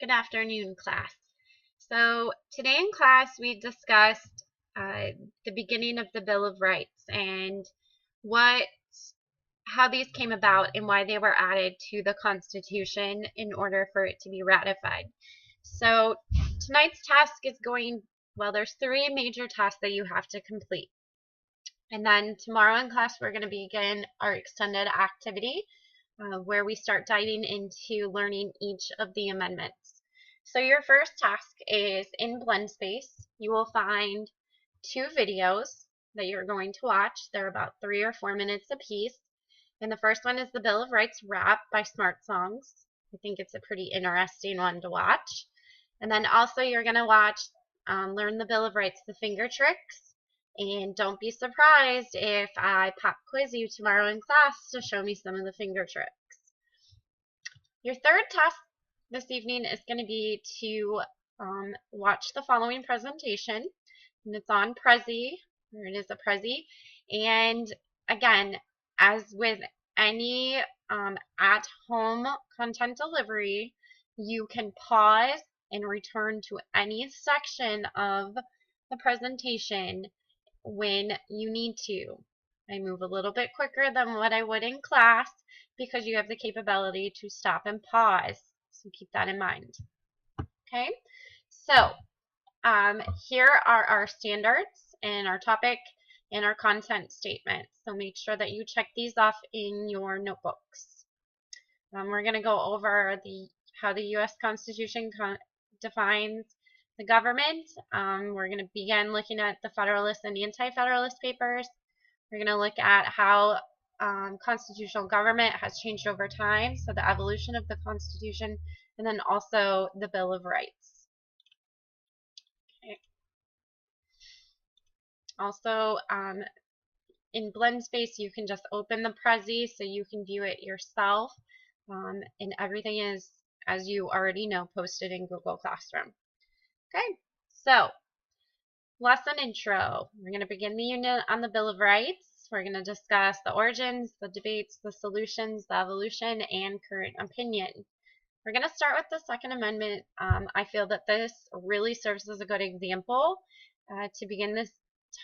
Good afternoon, class. So today in class we discussed the beginning of the Bill of Rights and what, how these came about and why they were added to the Constitution in order for it to be ratified. So tonight's task is there's three major tasks that you have to complete. And then tomorrow in class we're going to begin our extended activity where we start diving into learning each of the amendments. So your first task is in BlendSpace. You will find two videos that you're going to watch. They're about 3 or 4 minutes apiece. And the first one is the Bill of Rights Rap by Smart Songs. I think it's a pretty interesting one to watch. And then also you're going to watch Learn the Bill of Rights, the Finger Tricks. And don't be surprised if I pop quiz you tomorrow in class to show me some of the finger tricks. Your third task this evening is going to be to watch the following presentation. And it's on Prezi, or it is a Prezi. And again, as with any at-home content delivery, you can pause and return to any section of the presentation when you need to. I move a little bit quicker than what I would in class because you have the capability to stop and pause. So keep that in mind. Okay, so here are our standards and our topic and our content statement. So make sure that you check these off in your notebooks. We're going to go over how the U.S. Constitution defines the government. We're going to begin looking at the Federalist and Anti-Federalist papers. We're going to look at how constitutional government has changed over time, so the evolution of the Constitution, and then also the Bill of Rights. Okay. Also, in BlendSpace, you can just open the Prezi so you can view it yourself, and everything is, as you already know, posted in Google Classroom. Okay, so lesson intro. We're going to begin the unit on the Bill of Rights. We're going to discuss the origins, the debates, the solutions, the evolution, and current opinion. We're going to start with the Second Amendment. I feel that this really serves as a good example to begin this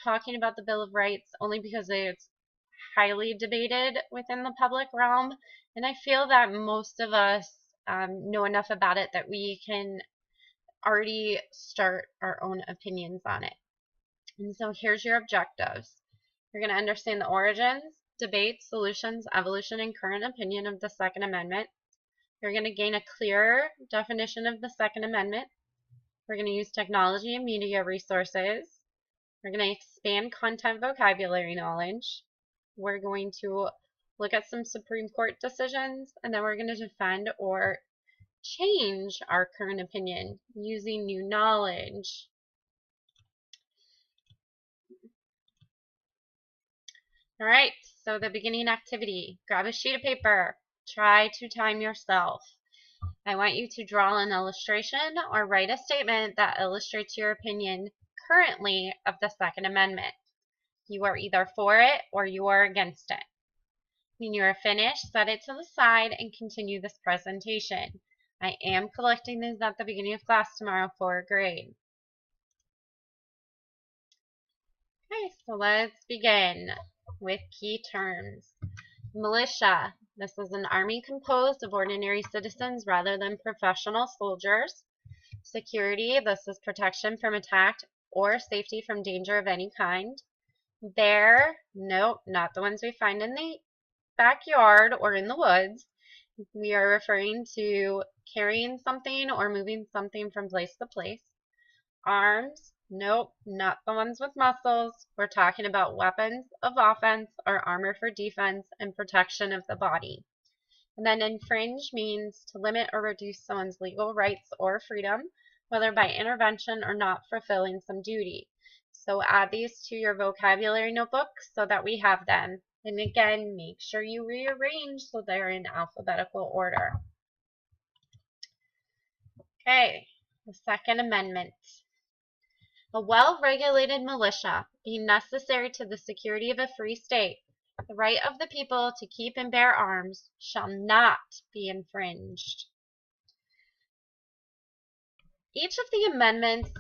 talking about the Bill of Rights, only because it's highly debated within the public realm, and I feel that most of us know enough about it that we can already start our own opinions on it. And so here's your objectives. You're going to understand the origins, debates, solutions, evolution, and current opinion of the Second Amendment. You're going to gain a clearer definition of the Second Amendment. We're going to use technology and media resources. We're going to expand content vocabulary knowledge. We're going to look at some Supreme Court decisions, and then we're going to defend or change our current opinion using new knowledge. All right, so the beginning activity. Grab a sheet of paper. Try to time yourself. I want you to draw an illustration or write a statement that illustrates your opinion currently of the Second Amendment. You are either for it or you are against it. When you are finished, set it to the side and continue this presentation. I am collecting these at the beginning of class tomorrow for a grade. Okay, so let's begin with key terms. Militia. This is an army composed of ordinary citizens rather than professional soldiers. Security. This is protection from attack or safety from danger of any kind. Bear. Nope, not the ones we find in the backyard or in the woods. We are referring to carrying something or moving something from place to place. Arms. Nope, not the ones with muscles. We're talking about weapons of offense or armor for defense and protection of the body. And then infringe means to limit or reduce someone's legal rights or freedom, whether by intervention or not fulfilling some duty. So add these to your vocabulary notebook so that we have them. And again, make sure you rearrange so they're in alphabetical order. Okay, the Second Amendment. A well-regulated militia, being necessary to the security of a free state, the right of the people to keep and bear arms shall not be infringed. each of the amendments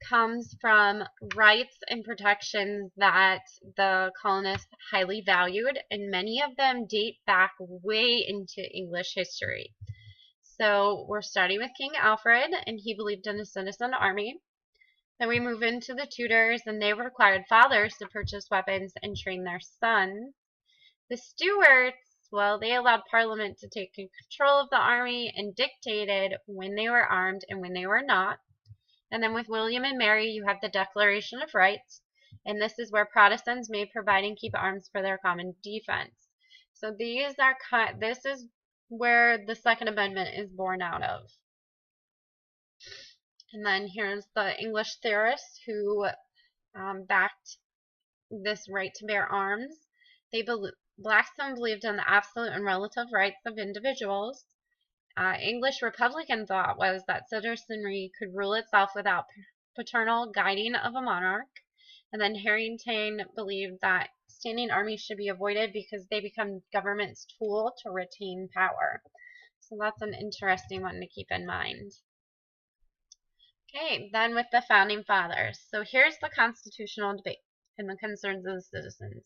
comes from rights and protections that the colonists highly valued, and many of them date back way into English history. So we're starting with King Alfred, and he believed in a citizen army. Then we move into the Tudors, and they required fathers to purchase weapons and train their sons. The Stuarts, well, they allowed Parliament to take control of the army and dictated when they were armed and when they were not. And then with William and Mary, you have the Declaration of Rights, and this is where Protestants may provide and keep arms for their common defense. So this is where the Second Amendment is born out of. And then here's the English theorists who backed this right to bear arms. Blackstone believed in the absolute and relative rights of individuals. English Republican thought was that citizenry could rule itself without paternal guiding of a monarch. And then Harrington believed that standing armies should be avoided because they become government's tool to retain power. So that's an interesting one to keep in mind. Okay, then with the Founding Fathers. So here's the constitutional debate and the concerns of the citizens.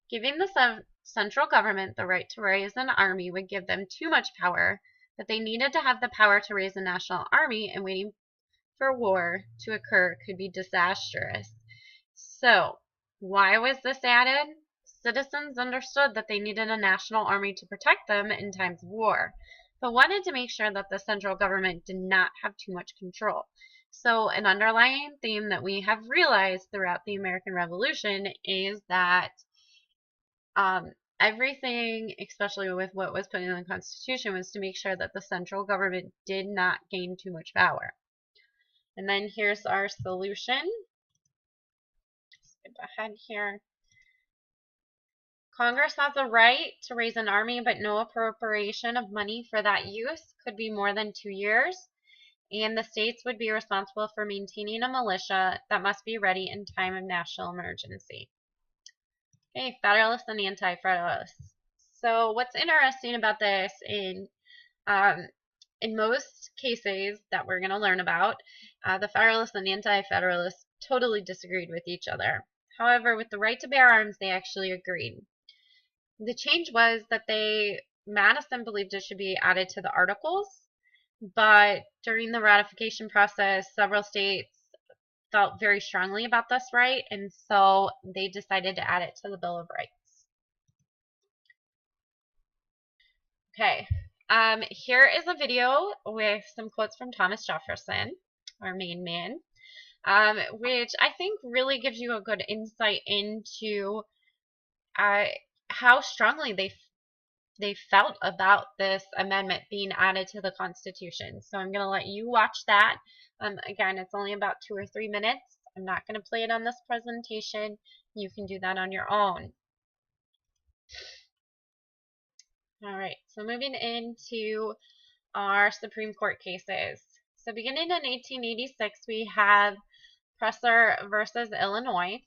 Giving the central government the right to raise an army would give them too much power, but they needed to have the power to raise a national army, and waiting for war to occur could be disastrous. So, why was this added? Citizens understood that they needed a national army to protect them in times of war, but wanted to make sure that the central government did not have too much control. So an underlying theme that we have realized throughout the American Revolution is that everything, especially with what was put in the Constitution, was to make sure that the central government did not gain too much power. And then here's our solution. Skip ahead here. Congress has a right to raise an army, but no appropriation of money for that use could be more than 2 years. And the states would be responsible for maintaining a militia that must be ready in time of national emergency. Okay, Federalists and Anti-Federalists. So what's interesting about this in most cases that we're going to learn about, the Federalists and Anti-Federalists totally disagreed with each other. However, with the right to bear arms, they actually agreed. The change was that Madison believed it should be added to the Articles, but during the ratification process, several states felt very strongly about this right, and so they decided to add it to the Bill of Rights. Okay, here is a video with some quotes from Thomas Jefferson, our main man, which I think really gives you a good insight into how strongly they felt about this amendment being added to the Constitution. So I'm going to let you watch that. Again, it's only about 2 or 3 minutes. I'm not going to play it on this presentation. You can do that on your own. All right, so moving into our Supreme Court cases. So beginning in 1886, we have Presser versus Illinois.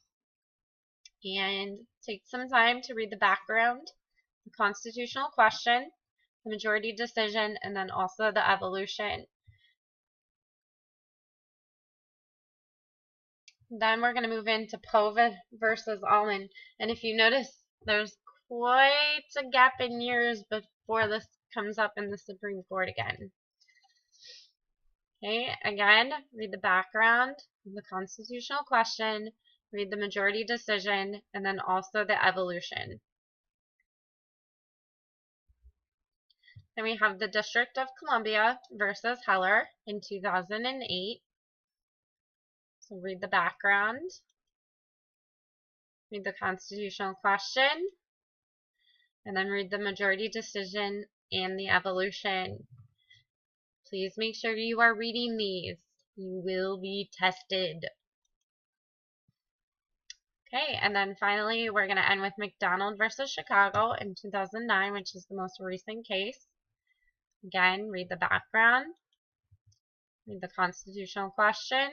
And take some time to read the background, the constitutional question, the majority decision, and then also the evolution. Then we're going to move into Poe versus Almond. And if you notice, there's quite a gap in years before this comes up in the Supreme Court again. Okay, again, read the background, the constitutional question, read the majority decision, and then also the evolution. Then we have the District of Columbia versus Heller in 2008. So read the background, read the constitutional question, and then read the majority decision and the evolution. Please make sure you are reading these. You will be tested. Okay, and then finally we're going to end with McDonald versus Chicago in 2009, which is the most recent case. Again, read the background, read the constitutional question,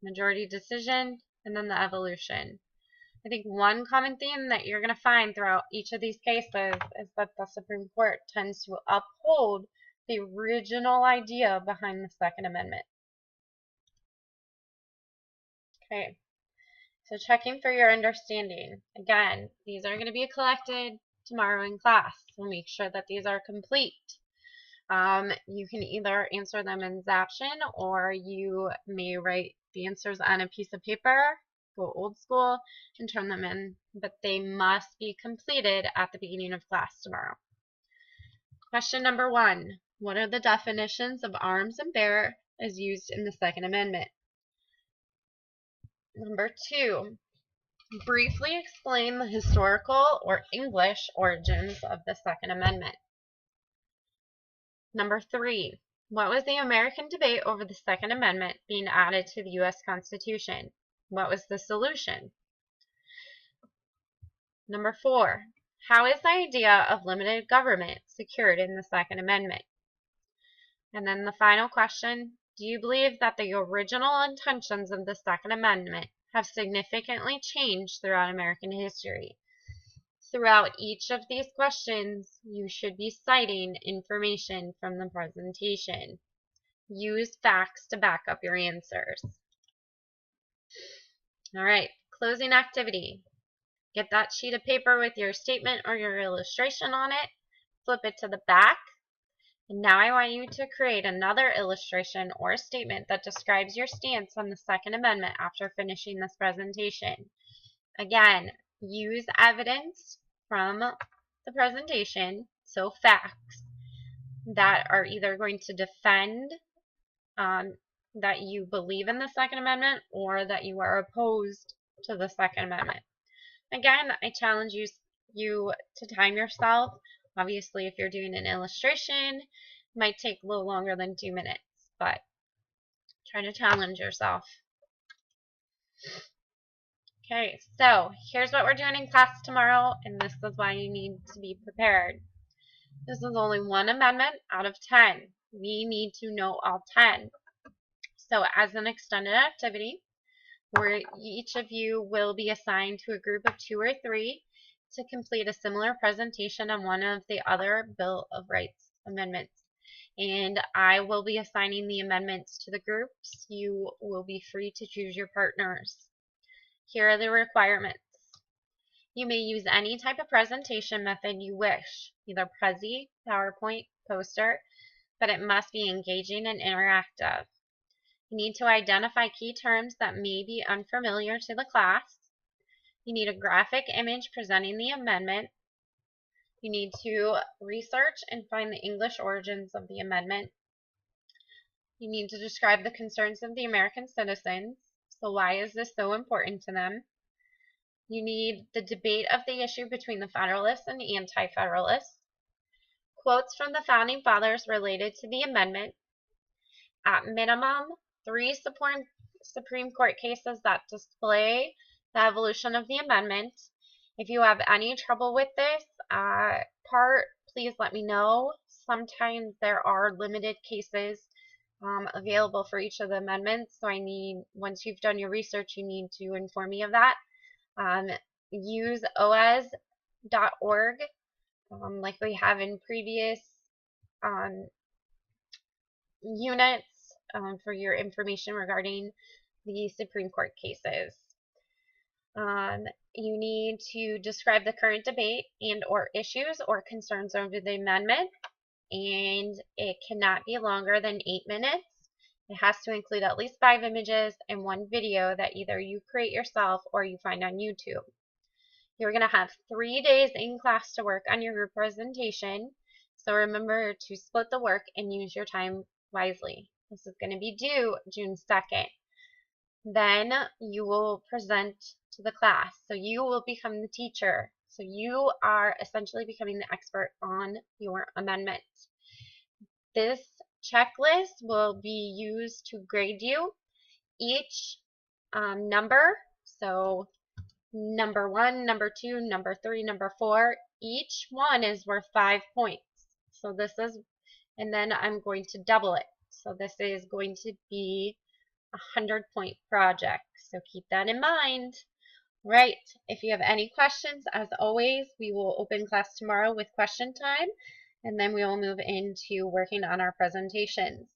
majority decision, and then the evolution. I think one common theme that you're going to find throughout each of these cases is that the Supreme Court tends to uphold the original idea behind the Second Amendment? Okay, so checking for your understanding. Again, these are going to be collected tomorrow in class, so make sure that these are complete. You can either answer them in Zaption, or you may write the answers on a piece of paper, go old school, and turn them in, but they must be completed at the beginning of class tomorrow. Question number 1. What are the definitions of arms and bear as used in the Second Amendment? Number 2. Briefly explain the historical or English origins of the Second Amendment. Number 3. What was the American debate over the Second Amendment being added to the U.S. Constitution? What was the solution? Number 4. How is the idea of limited government secured in the Second Amendment? And then the final question, do you believe that the original intentions of the Second Amendment have significantly changed throughout American history? Throughout each of these questions, you should be citing information from the presentation. Use facts to back up your answers. All right, closing activity. Get that sheet of paper with your statement or your illustration on it. Flip it to the back. And now I want you to create another illustration or statement that describes your stance on the Second Amendment after finishing this presentation. Again, use evidence from the presentation, so facts, that are either going to defend that you believe in the Second Amendment or that you are opposed to the Second Amendment. Again, I challenge you to time yourself. Obviously, if you're doing an illustration, it might take a little longer than 2 minutes, but try to challenge yourself. Okay, so here's what we're doing in class tomorrow, and this is why you need to be prepared. This is only one amendment out of 10. We need to know all 10. So as an extended activity, where each of you will be assigned to a group of 2 or 3 to complete a similar presentation on one of the other Bill of Rights amendments. And I will be assigning the amendments to the groups. You will be free to choose your partners. Here are the requirements. You may use any type of presentation method you wish, either Prezi, PowerPoint, poster, but it must be engaging and interactive. You need to identify key terms that may be unfamiliar to the class. You need a graphic image presenting the amendment. You need to research and find the English origins of the amendment. You need to describe the concerns of the American citizens. So why is this so important to them? You need the debate of the issue between the Federalists and Anti-Federalists. Quotes from the Founding Fathers related to the amendment. At minimum, 3 Supreme Court cases that display the evolution of the amendment. If you have any trouble with this part, please let me know. Sometimes there are limited cases available for each of the amendments, so once you've done your research, you need to inform me of that. Use oas.org like we have in previous units for your information regarding the Supreme Court cases. You need to describe the current debate and or issues or concerns over the amendment, and it cannot be longer than 8 minutes. It has to include at least 5 images and 1 video that either you create yourself or you find on YouTube. You're going to have 3 days in class to work on your group presentation, so remember to split the work and use your time wisely. This is going to be due June 2nd. Then you will present to the class. So you will become the teacher. So you are essentially becoming the expert on your amendment. This checklist will be used to grade you. Each number, so number 1, number 2, number 3, number 4, each one is worth 5 points. So this is, and then I'm going to double it. So this is going to be a 100-point project. So keep that in mind. Right. If you have any questions, as always, we will open class tomorrow with question time. and then we will move into working on our presentations.